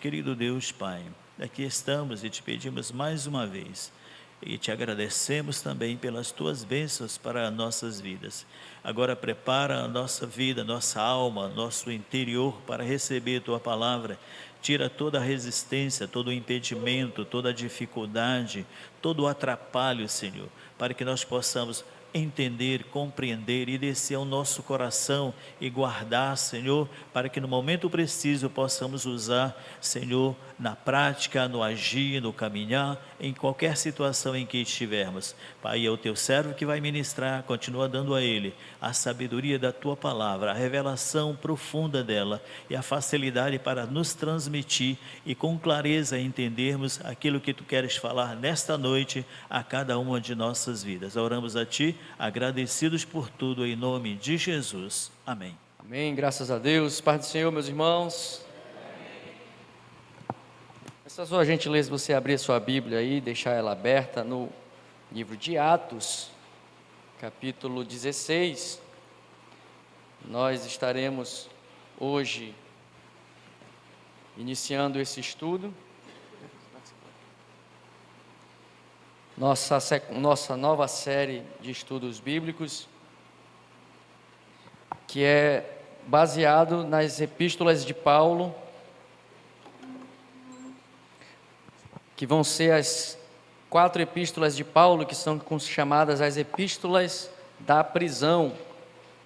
Querido Deus Pai, aqui estamos e te pedimos mais uma vez e te agradecemos também pelas tuas bênçãos para nossas vidas. Agora prepara a nossa vida, nossa alma, nosso interior para receber tua palavra. Tira toda a resistência, todo o impedimento, toda a dificuldade, todo o atrapalho, Senhor, para que nós possamos entender, compreender e descer ao nosso coração e guardar, Senhor, para que no momento preciso possamos usar, Senhor, na prática, no agir, no caminhar, em qualquer situação em que estivermos. Pai, é o teu servo que vai ministrar, continua dando a ele a sabedoria da tua palavra, a revelação profunda dela e a facilidade para nos transmitir e com clareza entendermos aquilo que tu queres falar nesta noite a cada uma de nossas vidas. Oramos a ti, agradecidos por tudo, em nome de Jesus. Amém. Amém, graças a Deus. Paz do Senhor, meus irmãos. Peço a sua gentileza você abrir a sua Bíblia aí, deixar ela aberta no livro de Atos, capítulo 16. Nós estaremos hoje iniciando esse estudo. Nossa nova série de estudos bíblicos, que é baseado nas epístolas de Paulo, que vão ser as 4 epístolas de Paulo, que são chamadas as epístolas da prisão,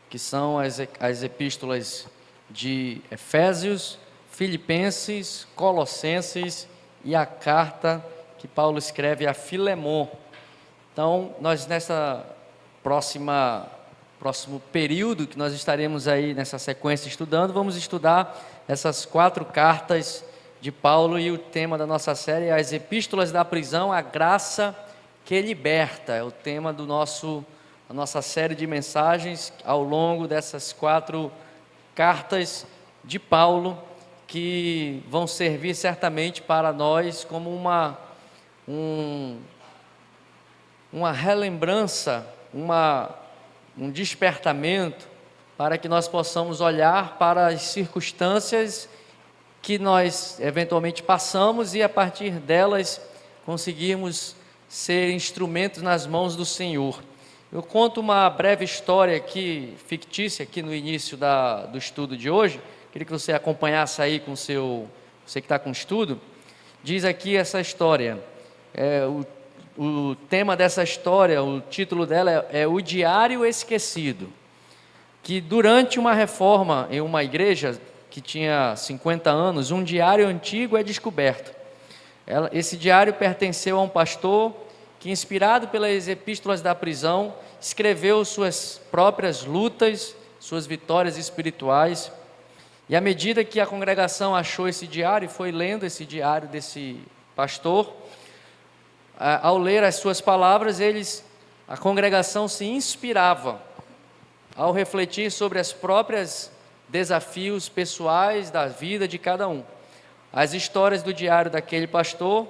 que são as epístolas de Efésios, Filipenses, Colossenses e a carta que Paulo escreve a Filemon. Então, nós nessa próximo período que nós estaremos aí nessa sequência estudando, vamos estudar essas 4 cartas de Paulo, e o tema da nossa série é as epístolas da prisão, a graça que liberta. É o tema da nossa série de mensagens ao longo dessas 4 cartas de Paulo, que vão servir certamente para nós como uma relembrança, um despertamento, para que nós possamos olhar para as circunstâncias que nós eventualmente passamos e a partir delas conseguirmos ser instrumentos nas mãos do Senhor. Eu conto uma breve história aqui, fictícia, aqui no início do estudo de hoje. Queria que você acompanhasse aí com você que está com estudo. Diz aqui essa história. O tema dessa história, o título dela é O Diário Esquecido, que durante uma reforma em uma igreja que tinha 50 anos, um diário antigo é descoberto. Esse diário pertenceu a um pastor que, inspirado pelas epístolas da prisão, escreveu suas próprias lutas, suas vitórias espirituais, e à medida que a congregação achou esse diário e foi lendo esse diário desse pastor, ao ler as suas palavras, a congregação se inspirava ao refletir sobre as próprias desafios pessoais da vida de cada um. As histórias do diário daquele pastor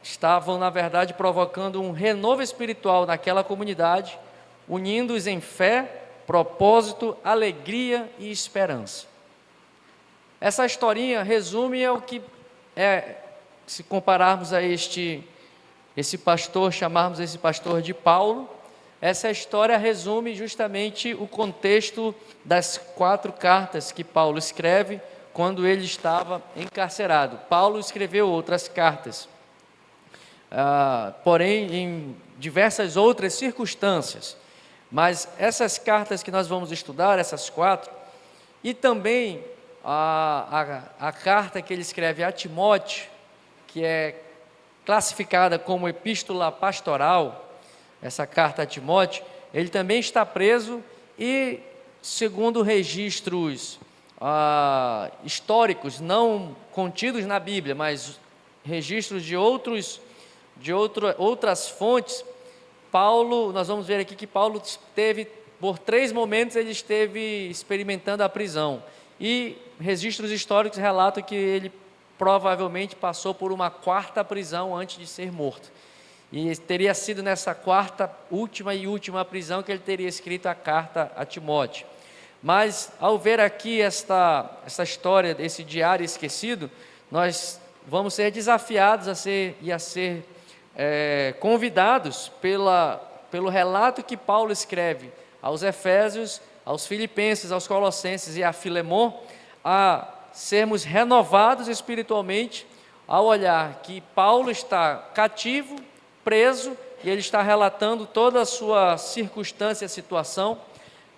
estavam, na verdade, provocando um renovo espiritual naquela comunidade, unindo-os em fé, propósito, alegria e esperança. Essa historinha resume o que se compararmos a esse pastor, chamarmos esse pastor de Paulo, essa história resume justamente o contexto das 4 cartas que Paulo escreve quando ele estava encarcerado. Paulo escreveu outras cartas, porém em diversas outras circunstâncias, mas essas cartas que nós vamos estudar, essas 4, e também a carta que ele escreve a Timóteo, que é classificada como epístola pastoral, essa carta a Timóteo, ele também está preso e, segundo registros históricos, não contidos na Bíblia, mas registros de outras fontes, nós vamos ver aqui que Paulo por 3 momentos ele esteve experimentando a prisão, e registros históricos relatam que ele provavelmente passou por uma 4ª prisão antes de ser morto. E teria sido nessa última prisão que ele teria escrito a carta a Timóteo. Mas ao ver aqui essa história desse diário esquecido, nós vamos ser desafiados a ser convidados pelo relato que Paulo escreve aos Efésios, aos Filipenses, aos Colossenses e a Filemon, a sermos renovados espiritualmente ao olhar que Paulo está cativo, preso, e ele está relatando toda a sua circunstância e situação,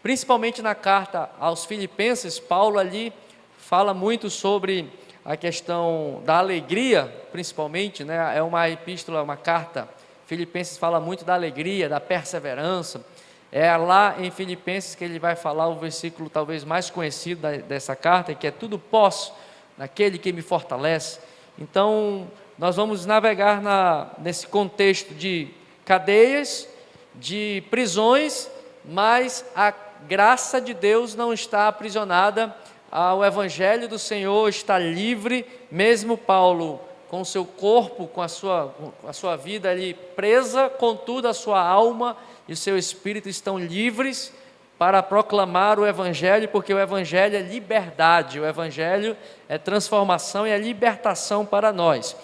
principalmente na carta aos Filipenses. Paulo ali fala muito sobre a questão da alegria, principalmente, né? É uma epístola, uma carta. Filipenses fala muito da alegria, da perseverança. É lá em Filipenses que ele vai falar o versículo talvez mais conhecido dessa carta, que é: tudo posso naquele que me fortalece. Então, nós vamos navegar nesse contexto de cadeias, de prisões, mas a graça de Deus não está aprisionada ao Evangelho do Senhor, está livre. Mesmo Paulo, com o seu corpo, com a sua vida ali presa, contudo a sua alma e o seu espírito estão livres para proclamar o Evangelho, porque o Evangelho é liberdade, o Evangelho é transformação e é libertação para nós.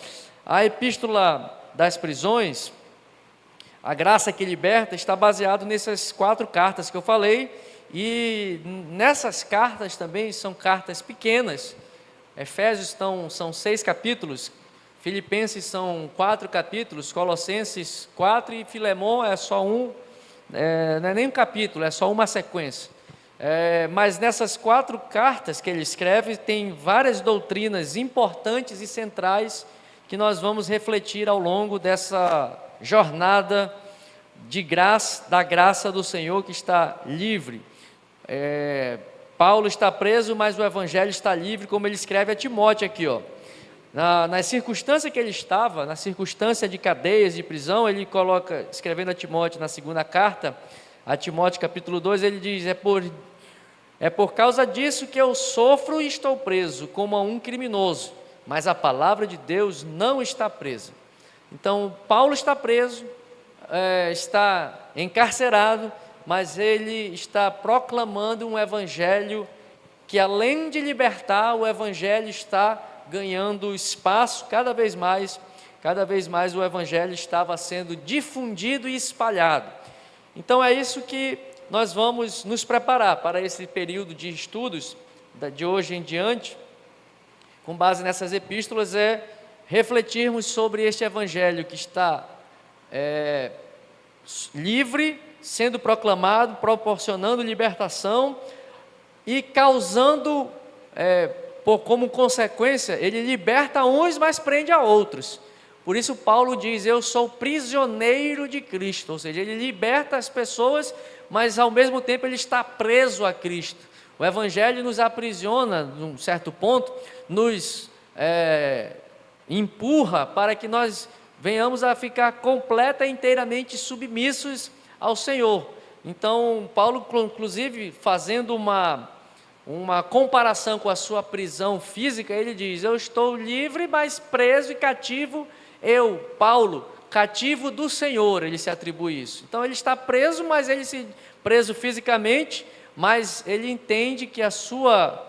A epístola das prisões, a graça que liberta, está baseado nessas 4 cartas que eu falei, e nessas cartas também são cartas pequenas. Efésios são 6 capítulos, Filipenses são 4 capítulos, Colossenses 4 e Filemon é só um, não é nem um capítulo, é só uma sequência. Mas nessas 4 cartas que ele escreve, tem várias doutrinas importantes e centrais que nós vamos refletir ao longo dessa jornada de graça, da graça do Senhor que está livre. Paulo está preso, mas o Evangelho está livre, como ele escreve a Timóteo aqui, ó. Na circunstância que ele estava, na circunstância de cadeias, de prisão, ele coloca, escrevendo a Timóteo na segunda carta, a Timóteo capítulo 2, ele diz: é por causa disso que eu sofro e estou preso, como a um criminoso, mas a palavra de Deus não está presa. Então, Paulo está preso, está encarcerado, mas ele está proclamando um Evangelho que, além de libertar, o Evangelho está ganhando espaço cada vez mais o Evangelho estava sendo difundido e espalhado. Então é isso que nós vamos nos preparar para esse período de estudos, de hoje em diante, com base nessas epístolas, refletirmos sobre este Evangelho que está livre, sendo proclamado, proporcionando libertação e causando, como consequência, ele liberta uns, mas prende a outros. Por isso Paulo diz: eu sou prisioneiro de Cristo, ou seja, ele liberta as pessoas, mas ao mesmo tempo ele está preso a Cristo. O Evangelho nos aprisiona, num certo ponto, nos empurra para que nós venhamos a ficar completa e inteiramente submissos ao Senhor. Então, Paulo, inclusive, fazendo uma comparação com a sua prisão física, ele diz: eu estou livre, mas preso e cativo, eu, Paulo, cativo do Senhor, ele se atribui isso. Então ele está preso, mas preso fisicamente, mas ele entende que a sua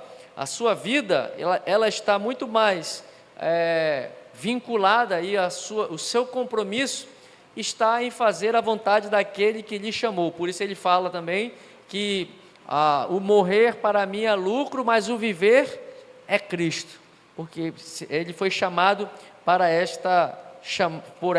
vida, ela está muito mais vinculada, e o seu compromisso está em fazer a vontade daquele que lhe chamou. Por isso ele fala também que o morrer para mim é lucro, mas o viver é Cristo, porque ele foi chamado para por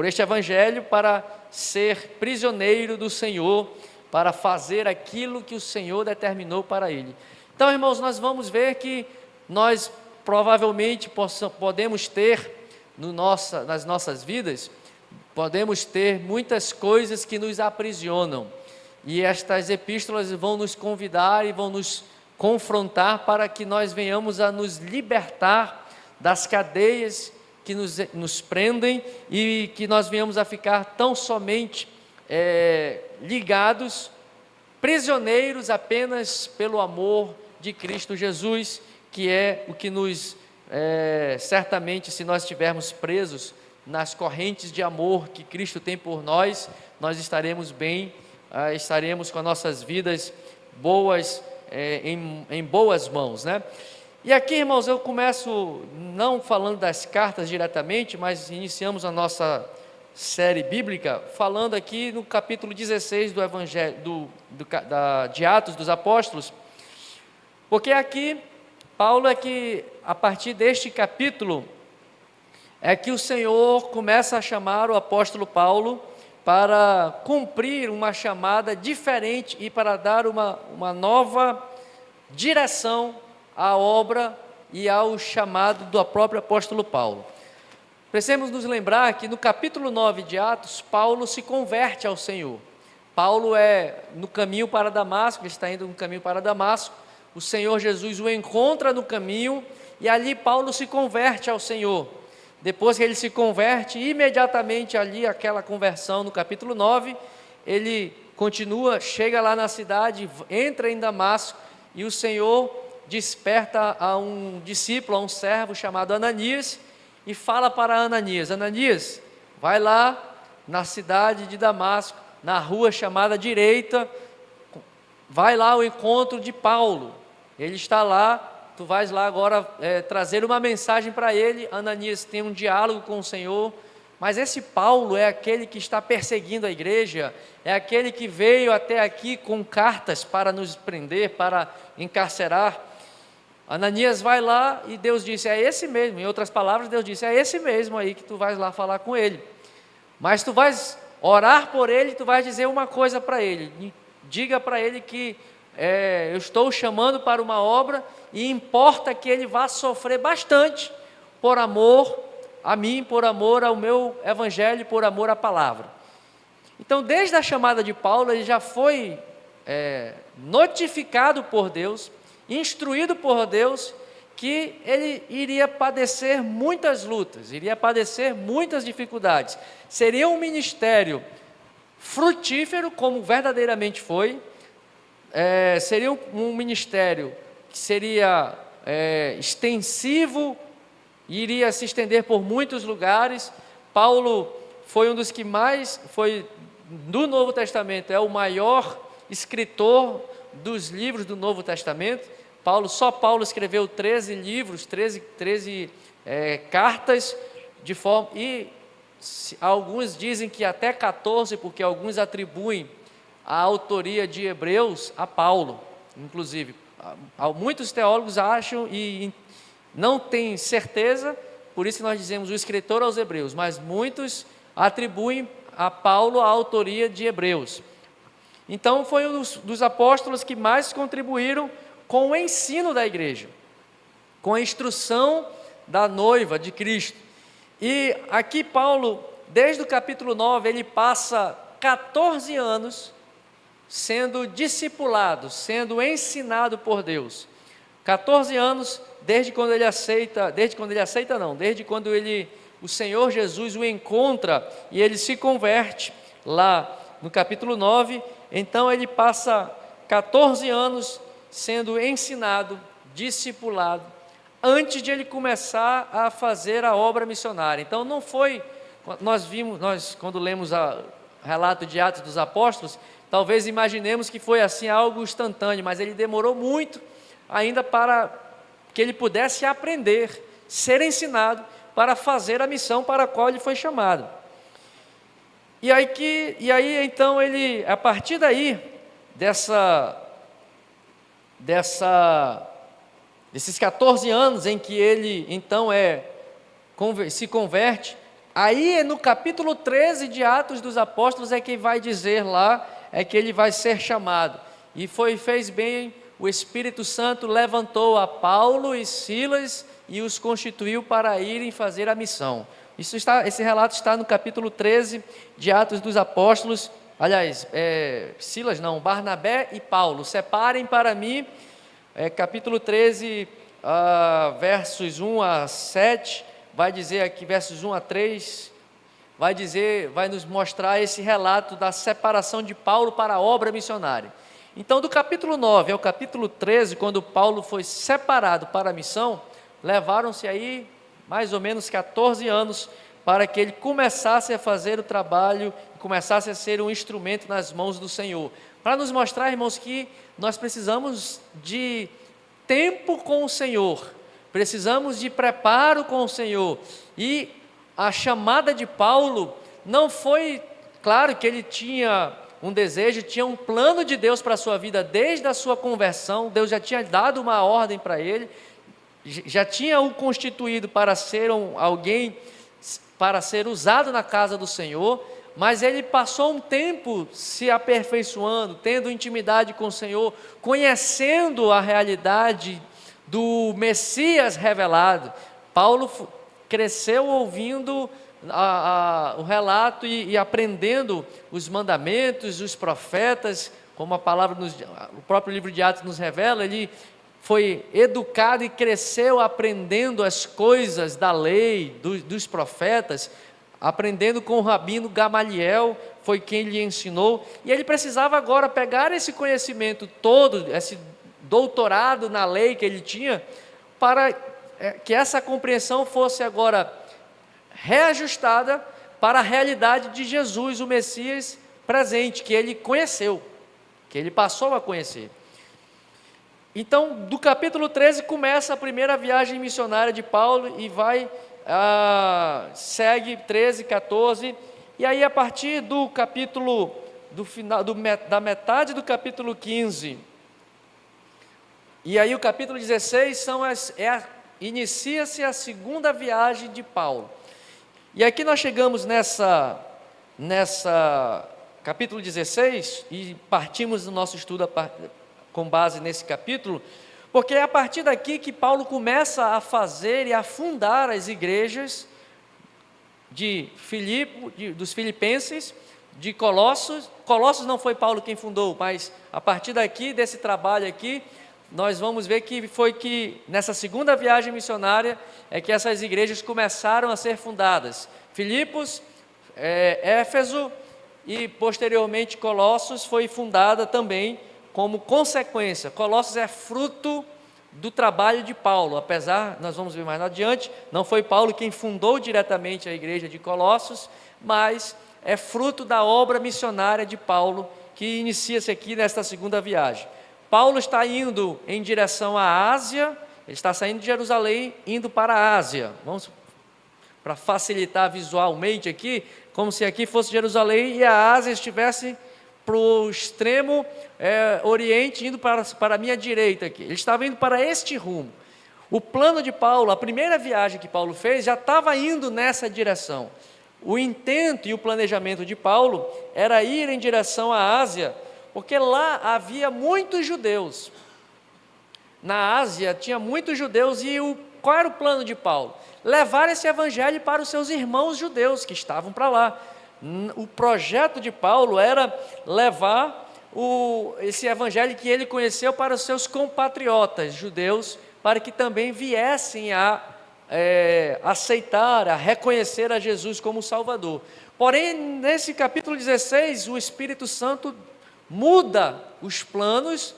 este Evangelho, para ser prisioneiro do Senhor, para fazer aquilo que o Senhor determinou para ele. Então, irmãos, nós vamos ver que nós provavelmente podemos ter nas nossas vidas, podemos ter muitas coisas que nos aprisionam, e estas epístolas vão nos convidar e vão nos confrontar para que nós venhamos a nos libertar das cadeias que nos prendem, e que nós venhamos a ficar tão somente ligados, prisioneiros apenas pelo amor de Cristo Jesus, que é o que nos, certamente, se nós estivermos presos nas correntes de amor que Cristo tem por nós, nós estaremos bem, estaremos com as nossas vidas em boas mãos, né? E aqui, irmãos, eu começo não falando das cartas diretamente, mas iniciamos a nossa série bíblica falando aqui no capítulo 16 do Evangelho de Atos dos Apóstolos, porque aqui Paulo é que, a partir deste capítulo, é que o Senhor começa a chamar o apóstolo Paulo para cumprir uma chamada diferente e para dar uma nova direção à obra e ao chamado do próprio apóstolo Paulo. Precisamos nos lembrar que no capítulo 9 de Atos, Paulo se converte ao Senhor. Paulo é no caminho para Damasco, ele está indo no caminho para Damasco, o Senhor Jesus o encontra no caminho e ali Paulo se converte ao Senhor. Depois que ele se converte, imediatamente ali, aquela conversão no capítulo 9, ele continua, chega lá na cidade, entra em Damasco e o Senhor desperta a um discípulo, a um servo chamado Ananias e fala para Ananias: Ananias, vai lá na cidade de Damasco, na rua chamada Direita, vai lá ao encontro de Paulo, ele está lá, tu vais lá agora trazer uma mensagem para ele. Ananias tem um diálogo com o Senhor, mas esse Paulo é aquele que está perseguindo a igreja, é aquele que veio até aqui com cartas para nos prender, para encarcerar. Ananias vai lá e Deus disse: é esse mesmo. Em outras palavras, Deus disse: é esse mesmo aí que tu vais lá falar com ele, mas tu vais orar por ele, tu vais dizer uma coisa para ele, diga para ele que eu estou o chamando para uma obra e importa que ele vá sofrer bastante por amor a mim, por amor ao meu evangelho, por amor à palavra. Então, desde a chamada de Paulo, ele já foi notificado por Deus, instruído por Deus, que ele iria padecer muitas lutas, iria padecer muitas dificuldades. Seria um ministério frutífero, como verdadeiramente foi. Seria um ministério que seria extensivo, iria se estender por muitos lugares. Paulo foi um dos que mais, do Novo Testamento, é o maior escritor dos livros do Novo Testamento. Só Paulo escreveu 13 livros, 13 cartas, e alguns dizem que até 14, porque alguns atribuem a autoria de Hebreus a Paulo, inclusive. Muitos teólogos acham e não têm certeza, por isso que nós dizemos o escritor aos Hebreus, mas muitos atribuem a Paulo a autoria de Hebreus. Então foi um dos apóstolos que mais contribuíram com o ensino da igreja, com a instrução da noiva de Cristo. E aqui Paulo, desde o capítulo 9, ele passa 14 anos sendo discipulado, sendo ensinado por Deus. 14 anos, desde quando o Senhor Jesus o encontra e ele se converte lá no capítulo 9. Então ele passa 14 anos sendo ensinado, discipulado, antes de ele começar a fazer a obra missionária. Então não foi, nós quando lemos o relato de Atos dos Apóstolos, talvez imaginemos que foi assim algo instantâneo, mas ele demorou muito ainda para que ele pudesse aprender, ser ensinado para fazer a missão para a qual ele foi chamado. E aí então ele, a partir daí, desses 14 anos em que ele então se converte, aí no capítulo 13 de Atos dos Apóstolos é que vai dizer lá, é que ele vai ser chamado, e fez bem, o Espírito Santo levantou a Paulo e Silas e os constituiu para irem fazer a missão. Esse relato está no capítulo 13 de Atos dos Apóstolos. Aliás, Barnabé e Paulo, separem para mim, capítulo 13, versos 1 a 7, vai dizer aqui, versos 1 a 3, vai nos mostrar esse relato da separação de Paulo para a obra missionária. Então, do capítulo 9 ao capítulo 13, quando Paulo foi separado para a missão, levaram-se aí mais ou menos 14 anos para que ele começasse a fazer o trabalho, começasse a ser um instrumento nas mãos do Senhor. para nos mostrar, irmãos, que nós precisamos de tempo com o Senhor, precisamos de preparo com o Senhor. E a chamada de Paulo não foi, claro que ele tinha um desejo, tinha um plano de Deus para a sua vida desde a sua conversão. Deus já tinha dado uma ordem para ele, já tinha o constituído para ser alguém, para ser usado na casa do Senhor, mas ele passou um tempo se aperfeiçoando, tendo intimidade com o Senhor, conhecendo a realidade do Messias revelado. Paulo cresceu ouvindo o relato e aprendendo os mandamentos, os profetas, como a palavra, o próprio livro de Atos nos revela. Ele foi educado e cresceu aprendendo as coisas da lei, dos profetas, aprendendo com o rabino Gamaliel, foi quem lhe ensinou, e ele precisava agora pegar esse conhecimento todo, esse doutorado na lei que ele tinha, para que essa compreensão fosse agora reajustada para a realidade de Jesus, o Messias presente, que ele conheceu, que ele passou a conhecer. Então, do capítulo 13 começa a primeira viagem missionária de Paulo e segue 13, 14, e aí a partir do capítulo, da metade do capítulo 15, e aí o capítulo 16 inicia-se a segunda viagem de Paulo. E aqui nós chegamos nessa capítulo 16 e partimos do nosso estudo com base nesse capítulo, porque é a partir daqui que Paulo começa a fazer e a fundar as igrejas de Filipe, dos Filipenses, de Colossos. Colossos não foi Paulo quem fundou, mas a partir daqui, desse trabalho aqui, nós vamos ver que foi que nessa segunda viagem missionária é que essas igrejas começaram a ser fundadas. Filipos, Éfeso e posteriormente Colossos foi fundada também como consequência. Colossos é fruto do trabalho de Paulo, apesar, nós vamos ver mais adiante, não foi Paulo quem fundou diretamente a igreja de Colossos, mas é fruto da obra missionária de Paulo, que inicia-se aqui nesta segunda viagem. Paulo está indo em direção à Ásia, ele está saindo de Jerusalém, indo para a Ásia. Vamos, para facilitar visualmente aqui, como se aqui fosse Jerusalém e a Ásia estivesse para o extremo oriente, indo para a minha direita aqui. Ele estava indo para este rumo. O plano de Paulo, a primeira viagem que Paulo fez, já estava indo nessa direção. O intento e o planejamento de Paulo era ir em direção à Ásia, porque lá havia muitos judeus. Na Ásia tinha muitos judeus e qual era o plano de Paulo? Levar esse evangelho para os seus irmãos judeus que estavam para lá. O projeto de Paulo era levar esse evangelho que ele conheceu para os seus compatriotas judeus, para que também viessem a aceitar, a reconhecer a Jesus como Salvador. Porém, nesse capítulo 16, o Espírito Santo muda os planos,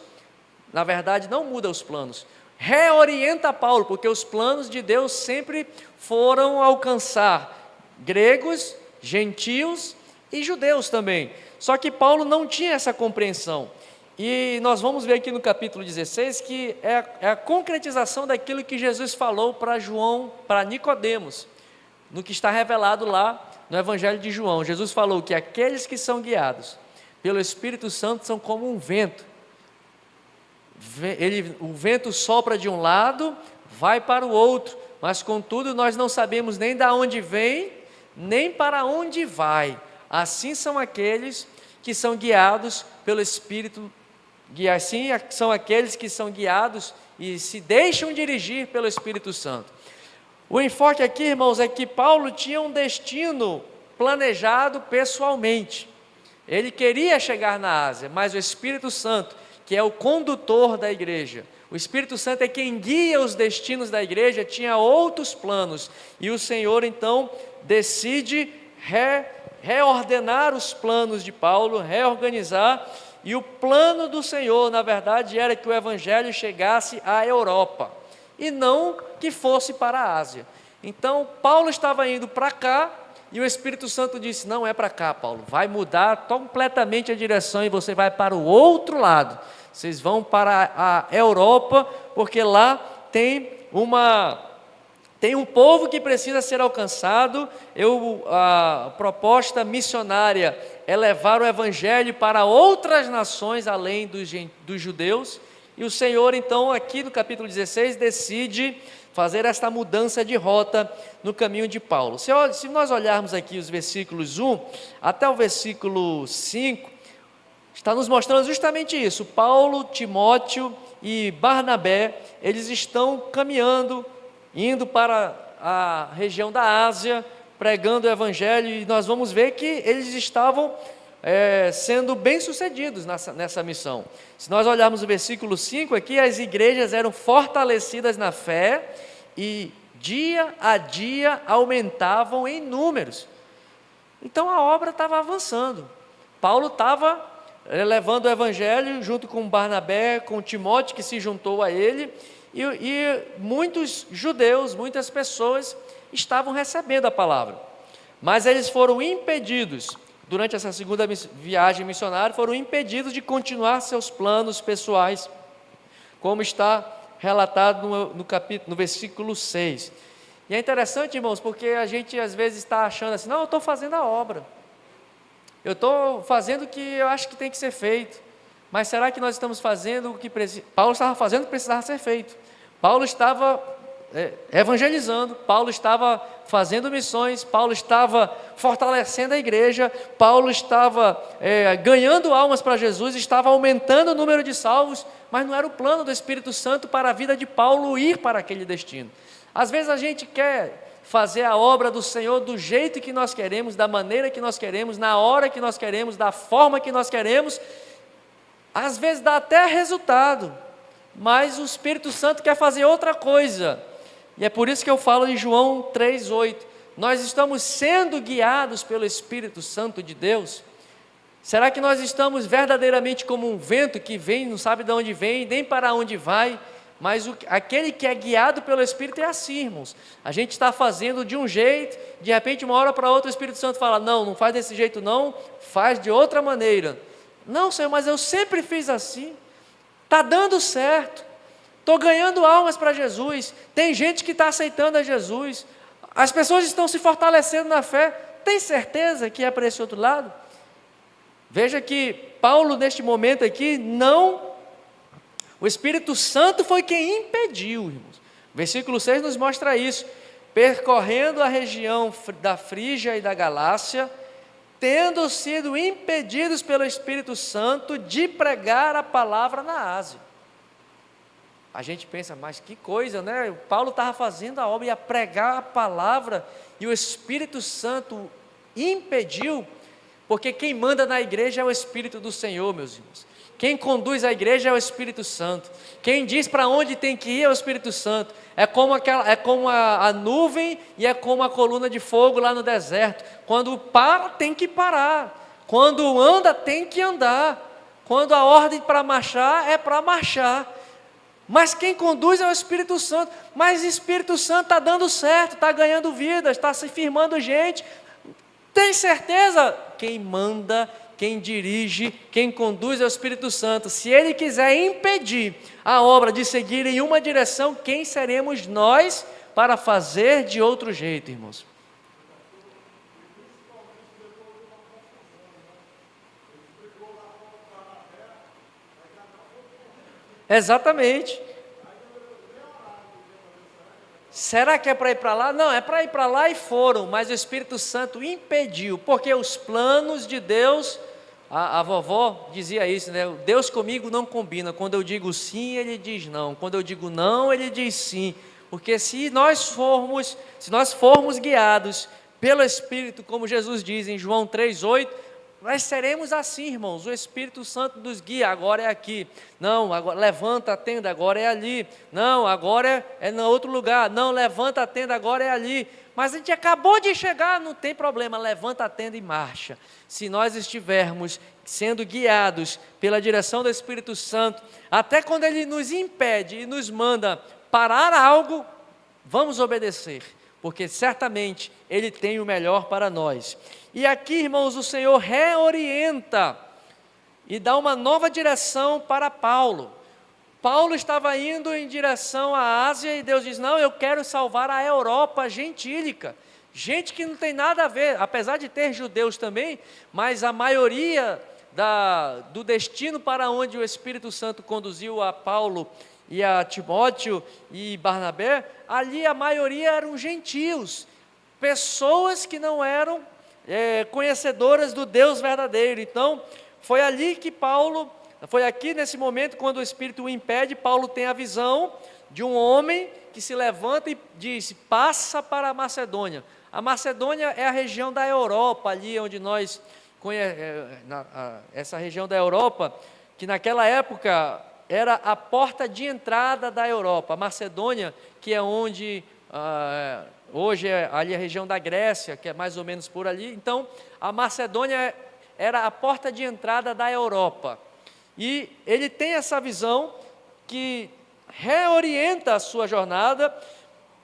na verdade não muda os planos, reorienta Paulo, porque os planos de Deus sempre foram alcançar gregos, gentios e judeus também. Só que Paulo não tinha essa compreensão. E nós vamos ver aqui no capítulo 16 que é a concretização daquilo que Jesus falou para Nicodemos, no que está revelado lá no Evangelho de João. Jesus falou que aqueles que são guiados pelo Espírito Santo são como um vento. O vento sopra de um lado, vai para o outro, mas contudo nós não sabemos nem de onde vem, nem para onde vai. Assim são aqueles que são guiados pelo Espírito, e assim são aqueles que são guiados e se deixam dirigir pelo Espírito Santo. O enfoque aqui, irmãos, é que Paulo tinha um destino planejado pessoalmente. Ele queria chegar na Ásia, mas o Espírito Santo, que é o condutor da igreja, o Espírito Santo é quem guia os destinos da igreja, tinha outros planos, e o Senhor então decide reordenar os planos de Paulo, reorganizar, e o plano do Senhor, na verdade, era que o Evangelho chegasse à Europa, e não que fosse para a Ásia. Então, Paulo estava indo para cá, e o Espírito Santo disse: não é para cá, Paulo, vai mudar completamente a direção e você vai para o outro lado. Vocês vão para a Europa, porque lá tem um povo que precisa ser alcançado. A proposta missionária é levar o Evangelho para outras nações, além dos judeus. E o Senhor, então, aqui no capítulo 16, decide fazer esta mudança de rota no caminho de Paulo. Se nós olharmos aqui os versículos 1 até o versículo 5, está nos mostrando justamente isso. Paulo, Timóteo e Barnabé, eles estão caminhando, indo para a região da Ásia, pregando o Evangelho, e nós vamos ver que eles estavam sendo bem-sucedidos nessa missão. Se nós olharmos o versículo 5 aqui, as igrejas eram fortalecidas na fé e dia a dia aumentavam em números. Então a obra estava avançando. Paulo estava levando o Evangelho junto com Barnabé, com Timóteo, que se juntou a ele, e muitos judeus, muitas pessoas estavam recebendo a palavra, mas eles foram impedidos, durante essa segunda viagem missionária, foram impedidos de continuar seus planos pessoais, como está relatado no versículo 6. E é interessante, irmãos, porque a gente às vezes está achando assim: não, eu estou fazendo a obra, eu estou fazendo o que eu acho que tem que ser feito, mas será que nós estamos fazendo o que Paulo estava fazendo o que precisava ser feito? Paulo estava evangelizando, Paulo estava fazendo missões, Paulo estava fortalecendo a igreja, Paulo estava ganhando almas para Jesus, estava aumentando o número de salvos, mas não era o plano do Espírito Santo para a vida de Paulo ir para aquele destino. Às vezes a gente quer fazer a obra do Senhor do jeito que nós queremos, da maneira que nós queremos, na hora que nós queremos, da forma que nós queremos, às vezes dá até resultado, mas o Espírito Santo quer fazer outra coisa. E é por isso que eu falo em João 3,8, nós estamos sendo guiados pelo Espírito Santo de Deus. Será que nós estamos verdadeiramente como um vento que vem, não sabe de onde vem, nem para onde vai, mas aquele que é guiado pelo Espírito é assim, irmãos. A gente está fazendo de um jeito, de repente uma hora para outra o Espírito Santo fala: não faz desse jeito não, faz de outra maneira. Não, Senhor, mas eu sempre fiz assim, está dando certo. Estou ganhando almas para Jesus, tem gente que está aceitando a Jesus, as pessoas estão se fortalecendo na fé. Tem certeza que é para esse outro lado? Veja que Paulo, neste momento aqui, o Espírito Santo foi quem impediu, irmãos. Versículo 6 nos mostra isso: percorrendo a região da Frígia e da Galácia, tendo sido impedidos pelo Espírito Santo de pregar a palavra na Ásia. A gente pensa: mas que coisa, né? O Paulo estava fazendo a obra, ia pregar a palavra, e o Espírito Santo impediu, porque quem manda na igreja é o Espírito do Senhor, meus irmãos. Quem conduz a igreja é o Espírito Santo. Quem diz para onde tem que ir é o Espírito Santo. É como a nuvem e é como a coluna de fogo lá no deserto. Quando para, tem que parar. Quando anda, tem que andar. Quando a ordem para marchar, é para marchar. Mas quem conduz é o Espírito Santo. Mas o Espírito Santo está dando certo, está ganhando vidas, está se firmando gente. Tem certeza? Quem manda, quem dirige, quem conduz é o Espírito Santo. Se Ele quiser impedir a obra de seguir em uma direção, quem seremos nós para fazer de outro jeito, irmãos? Exatamente. Será que é para ir para lá? Não, é para ir para lá e foram, mas o Espírito Santo impediu, porque os planos de Deus, a vovó dizia isso, né? Deus comigo não combina, quando eu digo sim, Ele diz não, quando eu digo não, Ele diz sim, porque se nós formos guiados pelo Espírito, como Jesus diz em João 3,8, nós seremos assim, irmãos. O Espírito Santo nos guia: agora é aqui, não, agora levanta a tenda, agora é ali, não, agora é no outro lugar, não, levanta a tenda, agora é ali. Mas a gente acabou de chegar, não tem problema, levanta a tenda e marcha. Se nós estivermos sendo guiados pela direção do Espírito Santo, até quando Ele nos impede e nos manda parar algo, vamos obedecer, porque certamente Ele tem o melhor para nós. E aqui, irmãos, o Senhor reorienta e dá uma nova direção para Paulo. Paulo estava indo em direção à Ásia e Deus diz: não, eu quero salvar a Europa gentílica, gente que não tem nada a ver, apesar de ter judeus também, mas a maioria do destino para onde o Espírito Santo conduziu a Paulo e a Timóteo e Barnabé, ali a maioria eram gentios, pessoas que não eram conhecedoras do Deus verdadeiro. Então, foi ali que foi aqui nesse momento, quando o Espírito o impede, Paulo tem a visão de um homem que se levanta e diz: passa para a Macedônia. A Macedônia é a região da Europa, ali onde nós essa região da Europa, que naquela época era a porta de entrada da Europa. A Macedônia, que é onde hoje é ali a região da Grécia, que é mais ou menos por ali. Então, a Macedônia era a porta de entrada da Europa. E ele tem essa visão que reorienta a sua jornada.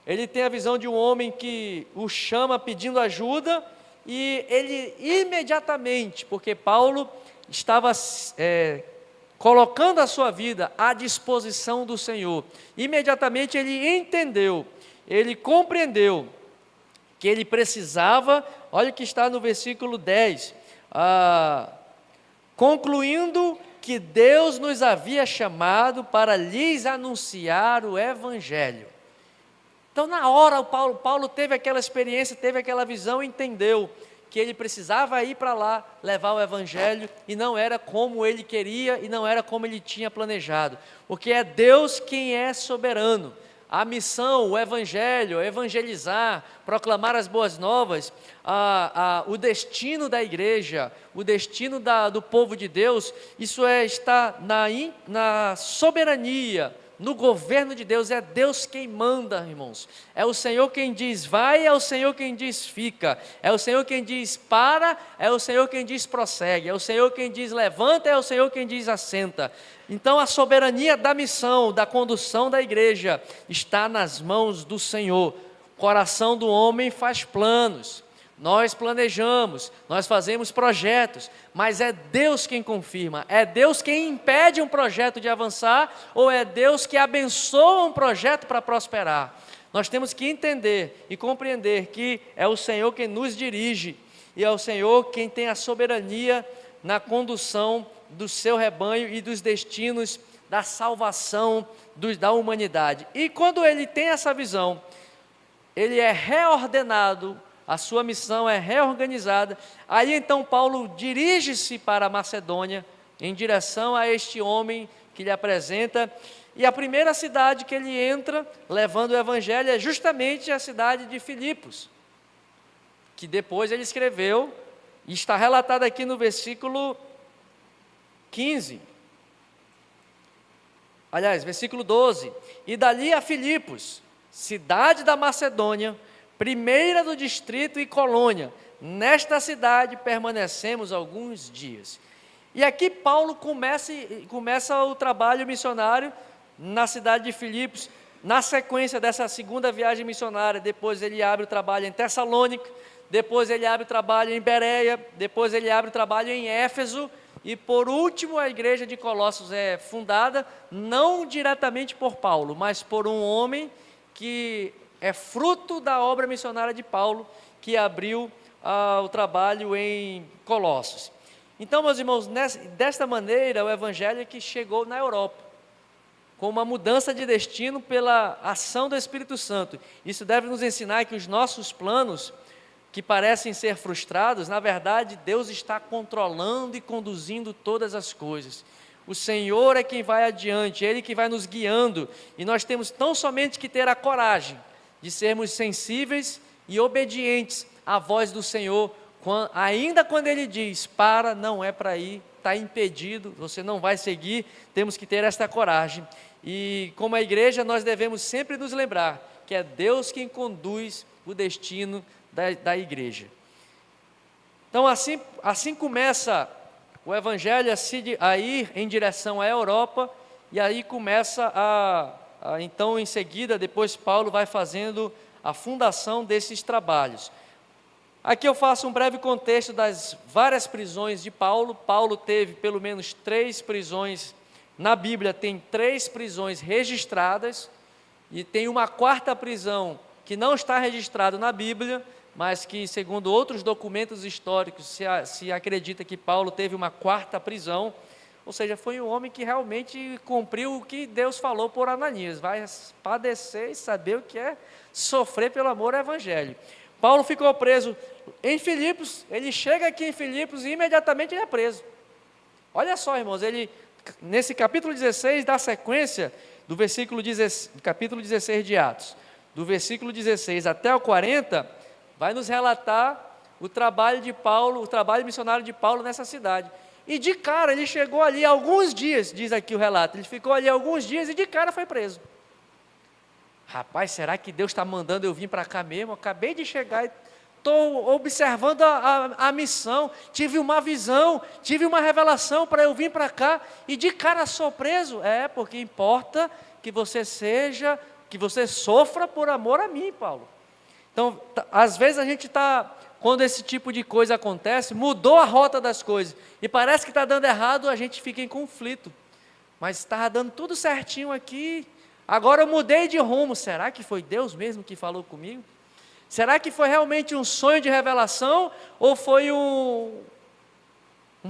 Ele tem a visão de um homem que o chama pedindo ajuda, e ele imediatamente, porque Paulo estava colocando a sua vida à disposição do Senhor, imediatamente ele entendeu, ele compreendeu que ele precisava, olha o que está no versículo 10, concluindo que Deus nos havia chamado para lhes anunciar o Evangelho. Então, na hora, Paulo teve aquela experiência, teve aquela visão, entendeu que ele precisava ir para lá, levar o Evangelho, e não era como ele queria, e não era como ele tinha planejado, porque é Deus quem é soberano. A missão, o Evangelho, evangelizar, proclamar as boas novas, o destino da igreja, o destino do povo de Deus, isso está na soberania, no governo de Deus. É Deus quem manda, irmãos. É o Senhor quem diz vai, é o Senhor quem diz fica, é o Senhor quem diz para, é o Senhor quem diz prossegue, é o Senhor quem diz levanta, é o Senhor quem diz assenta. Então a soberania da missão, da condução da igreja está nas mãos do Senhor. O coração do homem faz planos, nós planejamos, nós fazemos projetos, mas é Deus quem confirma, é Deus quem impede um projeto de avançar, ou é Deus que abençoa um projeto para prosperar. Nós temos que entender e compreender que é o Senhor quem nos dirige, e é o Senhor quem tem a soberania na condução do seu rebanho e dos destinos da salvação da humanidade. E quando ele tem essa visão, ele é reordenado, a sua missão é reorganizada. Aí então Paulo dirige-se para a Macedônia, em direção a este homem que lhe apresenta, e a primeira cidade que ele entra, levando o Evangelho, é justamente a cidade de Filipos, que depois ele escreveu, e está relatado aqui no versículo 15, aliás, versículo 12, e dali a Filipos, cidade da Macedônia, primeira do distrito e colônia, nesta cidade permanecemos alguns dias. E aqui Paulo começa o trabalho missionário na cidade de Filipos. Na sequência dessa segunda viagem missionária, depois ele abre o trabalho em Tessalônica, depois ele abre o trabalho em Bereia, depois ele abre o trabalho em Éfeso, e por último a igreja de Colossos é fundada, não diretamente por Paulo, mas por um homem que é fruto da obra missionária de Paulo, que abriu o trabalho em Colossos. Então, meus irmãos, desta maneira o Evangelho é que chegou na Europa, com uma mudança de destino pela ação do Espírito Santo. Isso deve nos ensinar que os nossos planos, que parecem ser frustrados, na verdade, Deus está controlando e conduzindo todas as coisas. O Senhor é quem vai adiante, Ele que vai nos guiando, e nós temos tão somente que ter a coragem de sermos sensíveis e obedientes à voz do Senhor, ainda quando Ele diz, para, não é para ir, está impedido, você não vai seguir, temos que ter esta coragem. E como a igreja, nós devemos sempre nos lembrar que é Deus quem conduz o destino da igreja. Então assim começa o Evangelho a ir em direção à Europa, e aí começa então em seguida, depois Paulo vai fazendo a fundação desses trabalhos. Aqui eu faço um breve contexto das várias prisões de Paulo. Paulo teve pelo menos 3 prisões, na Bíblia tem 3 prisões registradas, e tem uma 4ª prisão que não está registrada na Bíblia, mas que, segundo outros documentos históricos, se acredita que Paulo teve uma 4ª prisão, ou seja, foi um homem que realmente cumpriu o que Deus falou por Ananias, vai padecer e saber o que é sofrer pelo amor ao Evangelho. Paulo ficou preso em Filipos, ele chega aqui em Filipos e imediatamente ele é preso. Olha só, irmãos, ele, nesse capítulo 16, dá sequência do capítulo 16 de Atos, do versículo 16 até o 40, vai nos relatar o trabalho de Paulo, o trabalho missionário de Paulo nessa cidade. E de cara, ele chegou ali alguns dias, diz aqui o relato, ele ficou ali alguns dias e de cara foi preso. Rapaz, será que Deus está mandando eu vir para cá mesmo? Eu acabei de chegar e estou observando a missão, tive uma visão, tive uma revelação para eu vir para cá e de cara sou preso. Porque importa que você sofra por amor a mim, Paulo. Então, às vezes a gente está, quando esse tipo de coisa acontece, mudou a rota das coisas e parece que está dando errado, a gente fica em conflito. Mas estava dando tudo certinho aqui, agora eu mudei de rumo. Será que foi Deus mesmo que falou comigo? Será que foi realmente um sonho de revelação ou foi um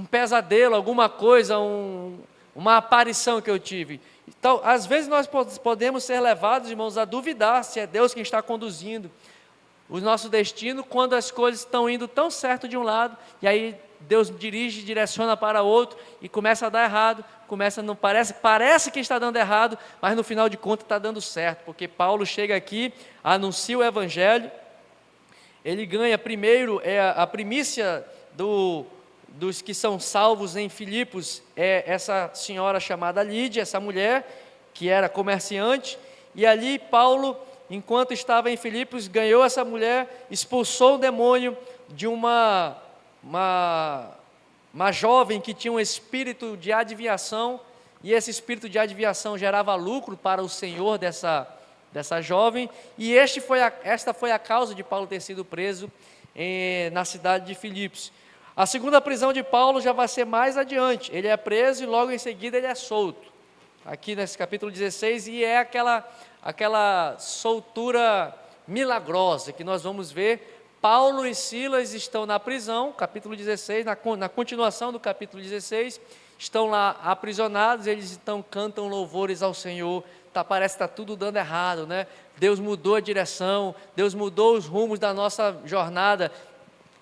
pesadelo, alguma coisa, uma aparição que eu tive? Então, às vezes nós podemos ser levados, irmãos, a duvidar se é Deus quem está conduzindo o nosso destino, quando as coisas estão indo tão certo de um lado, e aí Deus dirige, direciona para outro, e começa a dar errado, parece que está dando errado, mas no final de contas está dando certo, porque Paulo chega aqui, anuncia o Evangelho, ele ganha primeiro, a primícia dos que são salvos em Filipos, é essa senhora chamada Lídia, essa mulher, que era comerciante, e ali Paulo, enquanto estava em Filipos, ganhou essa mulher, expulsou o demônio de uma jovem que tinha um espírito de adivinhação, e esse espírito de adivinhação gerava lucro para o senhor dessa jovem, e esta foi a causa de Paulo ter sido preso na cidade de Filipos. A segunda prisão de Paulo já vai ser mais adiante, ele é preso e logo em seguida ele é solto, aqui nesse capítulo 16, e é aquela soltura milagrosa que nós vamos ver. Paulo e Silas estão na prisão, capítulo 16, na continuação do capítulo 16, estão lá aprisionados, eles então cantam louvores ao Senhor, parece que está tudo dando errado, né? Deus mudou a direção, Deus mudou os rumos da nossa jornada,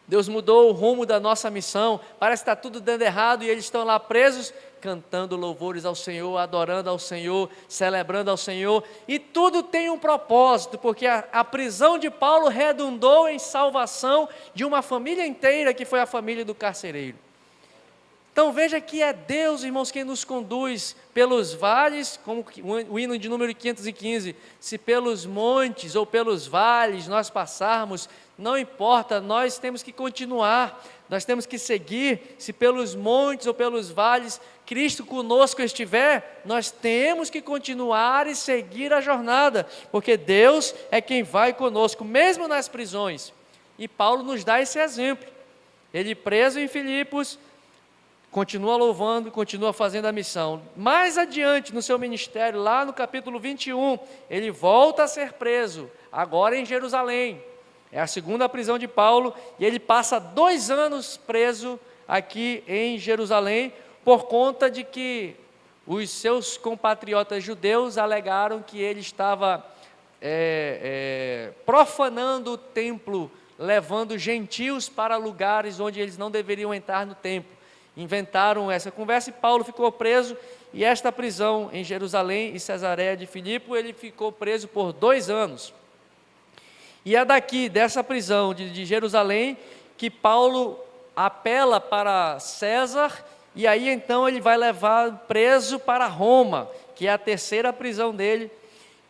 Deus mudou o rumo da nossa missão, parece que está tudo dando errado, e eles estão lá presos, cantando louvores ao Senhor, adorando ao Senhor, celebrando ao Senhor, e tudo tem um propósito, porque a prisão de Paulo redundou em salvação de uma família inteira, que foi a família do carcereiro. Então veja que é Deus, irmãos, quem nos conduz pelos vales, como o hino de número 515, se pelos montes ou pelos vales nós passarmos, não importa, nós temos que continuar, nós temos que seguir, se pelos montes ou pelos vales Cristo conosco estiver, nós temos que continuar e seguir a jornada, porque Deus é quem vai conosco, mesmo nas prisões, e Paulo nos dá esse exemplo, ele preso em Filipos, continua louvando, continua fazendo a missão. Mais adiante no seu ministério, lá no capítulo 21, ele volta a ser preso, agora em Jerusalém. É a segunda prisão de Paulo, e ele passa 2 anos preso aqui em Jerusalém, por conta de que os seus compatriotas judeus alegaram que ele estava profanando o templo, levando gentios para lugares onde eles não deveriam entrar no templo. Inventaram essa conversa e Paulo ficou preso, e esta prisão em Jerusalém e Cesareia de Filipe, ele ficou preso por 2 anos. E é dessa prisão de Jerusalém, que Paulo apela para César, e aí então ele vai levar preso para Roma, que é a 3ª prisão dele,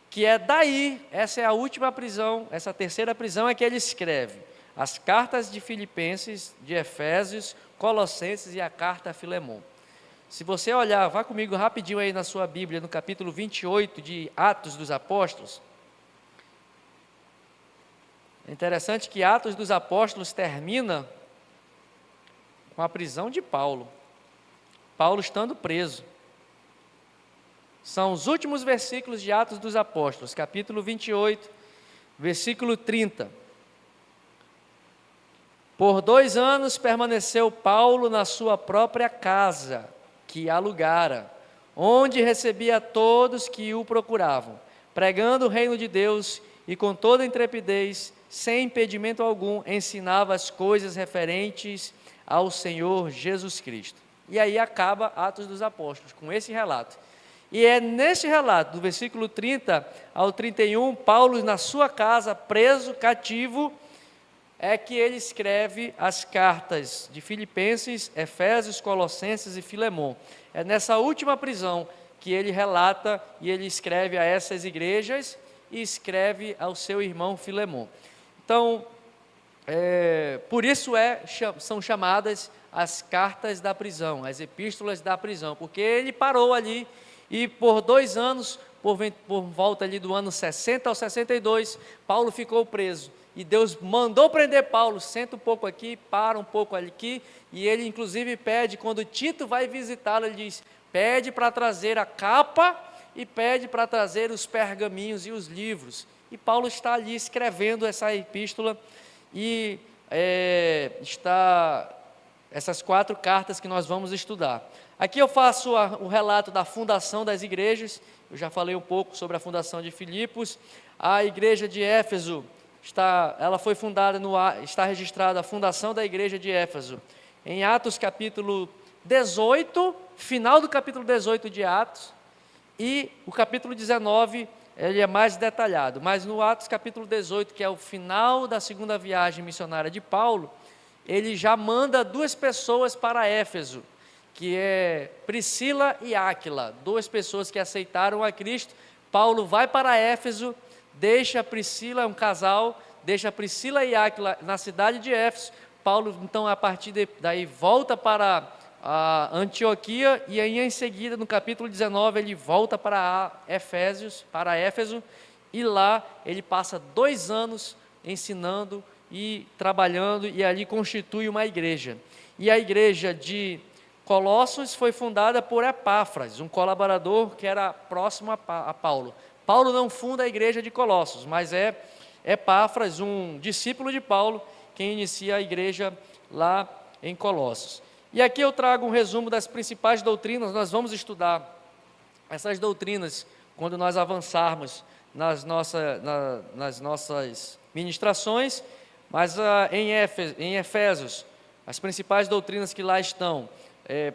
que é daí, essa é a última prisão, essa 3ª prisão é que ele escreve as cartas de Filipenses, de Efésios, Colossenses e a carta a Filemon. Se você olhar, vá comigo rapidinho aí na sua Bíblia, no capítulo 28 de Atos dos Apóstolos. É interessante que Atos dos Apóstolos termina com a prisão de Paulo. Paulo estando preso. São os últimos versículos de Atos dos Apóstolos, capítulo 28, versículo 30. Por 2 anos permaneceu Paulo na sua própria casa, que alugara, onde recebia todos que o procuravam, pregando o reino de Deus e com toda intrepidez, sem impedimento algum, ensinava as coisas referentes ao Senhor Jesus Cristo. E aí acaba Atos dos Apóstolos, com esse relato. E é nesse relato, do versículo 30 ao 31, Paulo na sua casa, preso, cativo, é que ele escreve as cartas de Filipenses, Efésios, Colossenses e Filemon. É nessa última prisão que ele relata e ele escreve a essas igrejas e escreve ao seu irmão Filemon. Então, por isso são chamadas as cartas da prisão, as epístolas da prisão, porque ele parou ali e por 2 anos, por volta ali do ano 60 ao 62, Paulo ficou preso. E Deus mandou prender Paulo, senta um pouco aqui, para um pouco aqui, e ele inclusive pede, quando Tito vai visitá-lo, ele diz, pede para trazer a capa e pede para trazer os pergaminhos e os livros. E Paulo está ali escrevendo essa epístola e está essas 4 cartas que nós vamos estudar. Aqui eu faço o relato da fundação das igrejas, eu já falei um pouco sobre a fundação de Filipos, a igreja de Éfeso, ela foi fundada, está registrada a fundação da igreja de Éfeso, em Atos capítulo 18, final do capítulo 18 de Atos, e o capítulo 19, ele é mais detalhado, mas no Atos capítulo 18, que é o final da segunda viagem missionária de Paulo, ele já manda 2 pessoas para Éfeso, que é Priscila e Áquila, 2 pessoas que aceitaram a Cristo. Paulo vai para Éfeso, deixa Priscila, um casal, deixa Priscila e Áquila na cidade de Éfeso. Paulo, então, a partir daí, volta para a Antioquia, e aí, em seguida, no capítulo 19, ele volta para Éfeso, e lá ele passa 2 anos ensinando e trabalhando, e ali constitui uma igreja. E a igreja de Colossos foi fundada por Epáfras, um colaborador que era próximo a Paulo. Paulo não funda a igreja de Colossos, mas é Epáfras, um discípulo de Paulo, quem inicia a igreja lá em Colossos. E aqui eu trago um resumo das principais doutrinas. Nós vamos estudar essas doutrinas quando nós avançarmos nas nossas ministrações, mas em Efésios, as principais doutrinas que lá estão,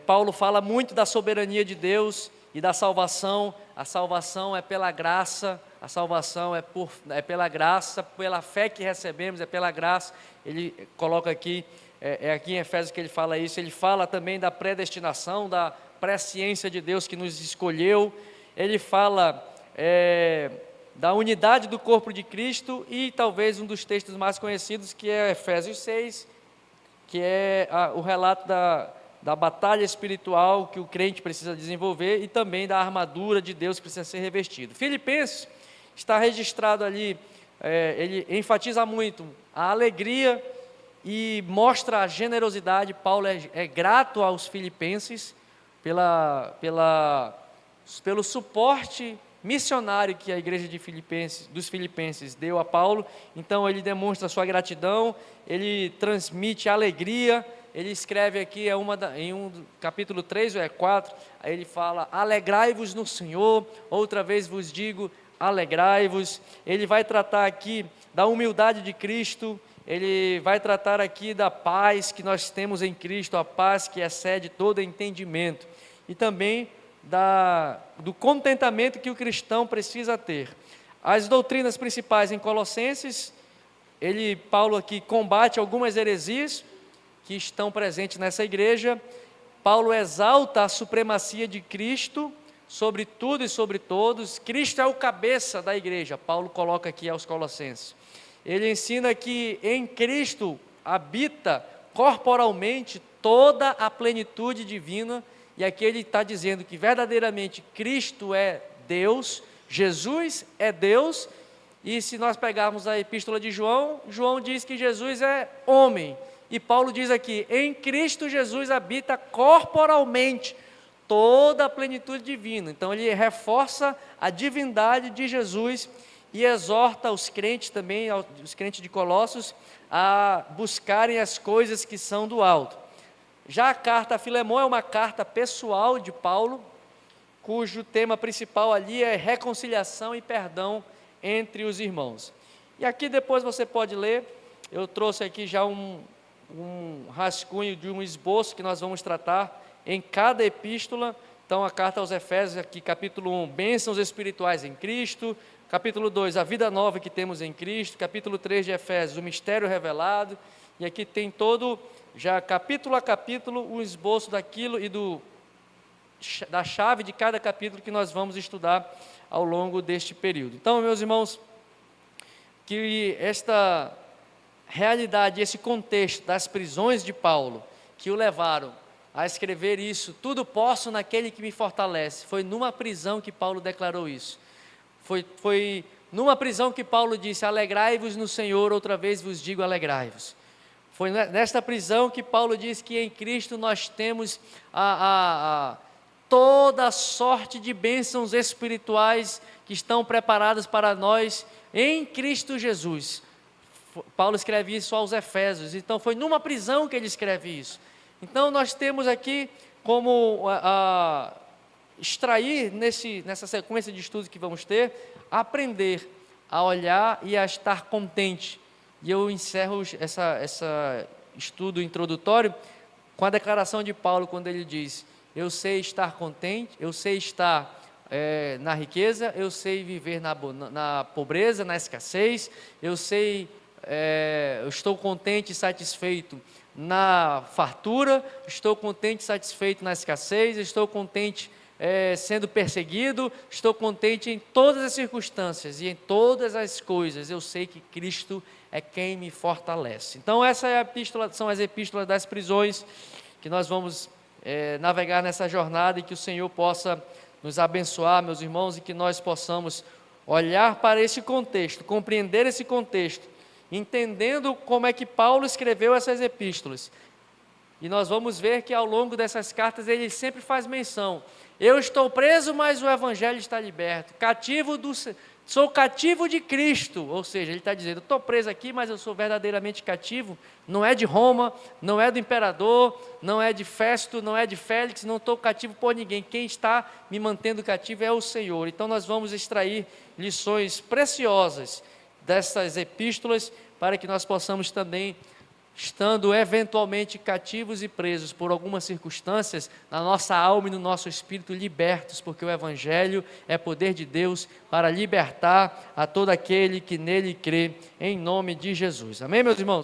Paulo fala muito da soberania de Deus e da salvação. A salvação é pela graça, a salvação é pela graça, pela fé que recebemos, é pela graça. Ele coloca aqui, aqui em Efésios que ele fala isso. Ele fala também da predestinação, da presciência de Deus que nos escolheu. Ele fala da unidade do corpo de Cristo, e talvez um dos textos mais conhecidos, que é Efésios 6, que é o relato da batalha espiritual que o crente precisa desenvolver, e também da armadura de Deus que precisa ser revestido. Filipenses está registrado ali, ele enfatiza muito a alegria e mostra a generosidade. Paulo é grato aos filipenses pelo suporte missionário que a igreja dos Filipenses deu a Paulo. Então ele demonstra sua gratidão, ele transmite alegria. Ele escreve aqui, capítulo 3 ou 4, aí ele fala, alegrai-vos no Senhor, outra vez vos digo, alegrai-vos. Ele vai tratar aqui da humildade de Cristo, ele vai tratar aqui da paz que nós temos em Cristo, a paz que excede todo entendimento, e também do contentamento que o cristão precisa ter. As doutrinas principais em Colossenses, Paulo aqui combate algumas heresias que estão presentes nessa igreja. Paulo exalta a supremacia de Cristo sobre tudo e sobre todos. Cristo é o cabeça da igreja, Paulo coloca aqui aos Colossenses. Ele ensina que em Cristo habita corporalmente toda a plenitude divina, e aqui ele está dizendo que verdadeiramente Cristo é Deus, Jesus é Deus, E se nós pegarmos a epístola de João, João diz que Jesus é homem. E Paulo diz aqui, em Cristo Jesus habita corporalmente toda a plenitude divina. Então ele reforça a divindade de Jesus e exorta os crentes também, os crentes de Colossos, a buscarem as coisas que são do alto. Já a carta a Filemão é uma carta pessoal de Paulo, cujo tema principal ali é reconciliação e perdão entre os irmãos. E aqui depois você pode ler, eu trouxe aqui já um rascunho de um esboço que nós vamos tratar em cada epístola. Então a carta aos Efésios aqui, capítulo 1, bênçãos espirituais em Cristo, capítulo 2, a vida nova que temos em Cristo, capítulo 3 de Efésios, o mistério revelado, e aqui tem todo, já capítulo a capítulo, o esboço daquilo e da chave de cada capítulo que nós vamos estudar ao longo deste período. Então, meus irmãos, que esta realidade, esse contexto das prisões de Paulo, que o levaram a escrever isso, tudo posso naquele que me fortalece, foi numa prisão que Paulo declarou isso. Foi numa prisão que Paulo disse, alegrai-vos no Senhor, outra vez vos digo alegrai-vos. Foi nesta prisão que Paulo diz que em Cristo nós temos toda sorte de bênçãos espirituais que estão preparadas para nós em Cristo Jesus. Paulo escreve isso aos Efésios, então foi numa prisão que ele escreve isso. Então nós temos aqui como extrair nessa sequência de estudos que vamos ter, aprender a olhar e a estar contente. E eu encerro essa estudo introdutório com a declaração de Paulo, quando ele diz, eu sei estar contente, eu sei estar na riqueza, eu sei viver na pobreza, na escassez, eu estou contente e satisfeito na fartura, estou contente e satisfeito na escassez, estou contente sendo perseguido, estou contente em todas as circunstâncias e em todas as coisas, eu sei que Cristo é quem me fortalece. Então essa é são as epístolas das prisões, que nós vamos navegar nessa jornada e que o Senhor possa nos abençoar, meus irmãos, e que nós possamos olhar para esse contexto, compreender esse contexto, entendendo como é que Paulo escreveu essas epístolas. E nós vamos ver que ao longo dessas cartas ele sempre faz menção, eu estou preso, mas o Evangelho está liberto, sou cativo de Cristo, ou seja, ele está dizendo, estou preso aqui, mas eu sou verdadeiramente cativo, não é de Roma, não é do imperador, não é de Festo, não é de Félix, não estou cativo por ninguém, quem está me mantendo cativo é o Senhor. Então nós vamos extrair lições preciosas dessas epístolas, para que nós possamos também, estando eventualmente cativos e presos por algumas circunstâncias, na nossa alma e no nosso espírito libertos, porque o Evangelho é poder de Deus para libertar a todo aquele que nele crê, em nome de Jesus. Amém, meus irmãos?